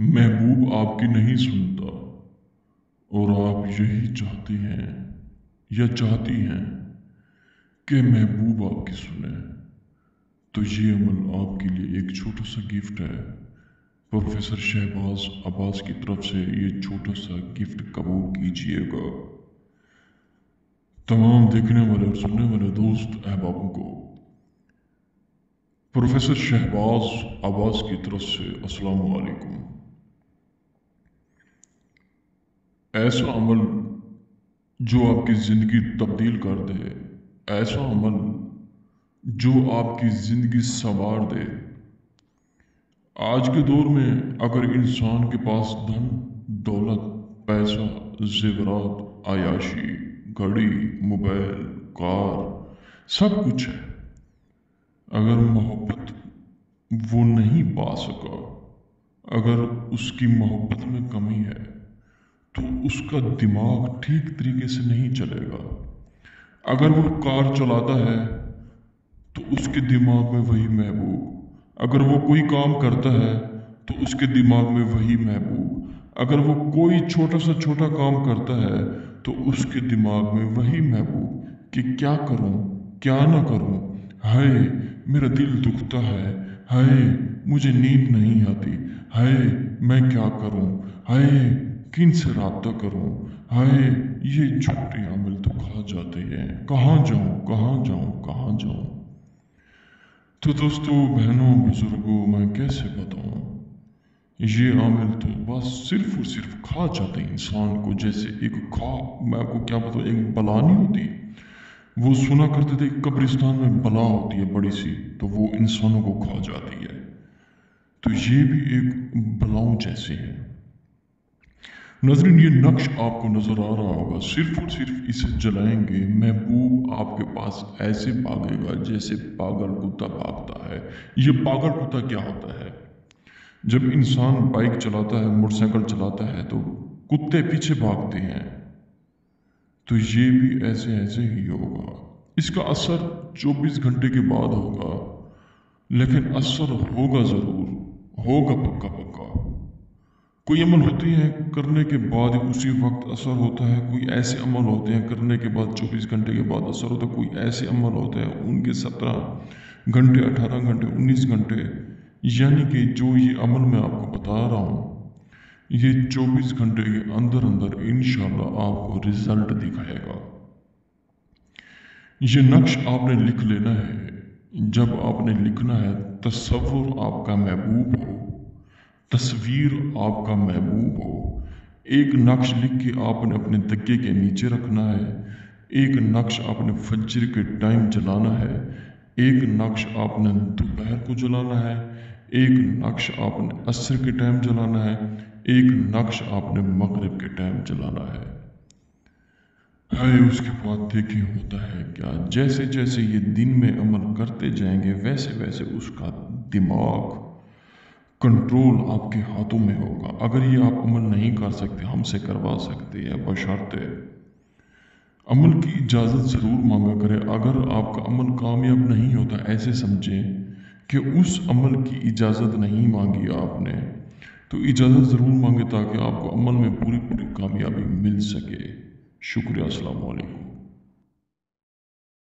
महबूब आपकी नहीं सुनता और आप यही चाहती हैं या चाहती हैं कि महबूब आपकी सुने, तो ये अमल आपके लिए एक छोटा सा गिफ्ट है। प्रोफेसर शहबाज अब्बास की तरफ से ये छोटा सा गिफ्ट कबूल कीजिएगा। तमाम देखने वाले और सुनने वाले दोस्त अहबाबों को प्रोफेसर शहबाज अब्बास की तरफ से अस्सलाम वालेकुम। ऐसा अमल जो आपकी ज़िंदगी तब्दील कर दे, ऐसा अमल जो आपकी ज़िंदगी संवार दे। आज के दौर में अगर इंसान के पास धन दौलत पैसा जेवरात आयाशी घड़ी मोबाइल कार सब कुछ है, अगर मोहब्बत वो नहीं पा सका, अगर उसकी मोहब्बत में कमी है, तो उसका दिमाग ठीक तरीके से नहीं चलेगा। अगर वो कार चलाता है तो उसके दिमाग में वही महबूब, अगर वो कोई काम करता है तो उसके दिमाग में वही महबूब, अगर वो कोई छोटा सा छोटा काम करता है तो उसके दिमाग में वही महबूब कि क्या करूं क्या ना करूं, हाय मेरा दिल दुखता है, हाय मुझे नींद नहीं आती, हाय मैं क्या करूं, हाय किन से राब्ता करूं, हाय ये झूठे अमल तो खा जाते हैं, कहाँ जाऊं कहाँ जाऊं कहाँ जाऊं। तो दोस्तों बहनों बुजुर्गों मैं कैसे बताऊं, ये आमिल तो बस सिर्फ और सिर्फ खा जाते हैं इंसान को। जैसे एक मैं आपको क्या बताऊं, एक बला नहीं होती, वो सुना करते थे कब्रिस्तान में बला होती है बड़ी सी, तो वो इंसानों को खा जाती है। तो ये भी एक बलाओं जैसे है। नजरीन ये नक्श आपको नजर आ रहा होगा, सिर्फ और सिर्फ इसे जलाएंगे महबूब आपके पास ऐसे भागेगा जैसे पागल कुत्ता भागता है। ये पागल कुत्ता क्या होता है, जब इंसान बाइक चलाता है मोटरसाइकिल चलाता है तो कुत्ते पीछे भागते हैं, तो ये भी ऐसे ऐसे ही होगा। इसका असर 24 घंटे के बाद होगा, लेकिन असर होगा जरूर, होगा पक्का पक्का। कोई अमल होते हैं करने के बाद उसी वक्त असर होता है, कोई ऐसे अमल होते हैं करने के बाद 24 घंटे के बाद असर होता है, कोई ऐसे अमल होते हैं उनके 17 घंटे 18 घंटे 19 घंटे, यानी कि जो ये अमल मैं आपको बता रहा हूँ ये 24 घंटे के अंदर अंदर इंशाल्लाह आपको रिजल्ट दिखाएगा। ये नक्श आपने लिख लेना है। जब आपने लिखना है तस्वुर आपका महबूब हो, तस्वीर आपका महबूब हो, एक नक्श लिख के आपने अपने तकिए के नीचे रखना है, एक नक्श आपने फजर के टाइम जलाना है, एक नक्श आपने दोपहर को जलाना है, एक नक्श आपने असर के टाइम जलाना है, एक नक्श आपने मगरिब के टाइम जलाना है। हाय उसके बाद देखिए होता है क्या, जैसे जैसे ये दिन में अमल करते जाएंगे वैसे वैसे उसका दिमाग कंट्रोल आपके हाथों में होगा। अगर ये आप अमल नहीं कर सकते हमसे करवा सकते हैं, बशर्ते अमल की इजाज़त ज़रूर मांगा करें। अगर आपका अमल कामयाब नहीं होता ऐसे समझें कि उस अमल की इजाज़त नहीं मांगी आपने, तो इजाज़त ज़रूर मांगे ताकि आपको अमल में पूरी पूरी कामयाबी मिल सके। शुक्रिया, अस्सलाम वालेकुम।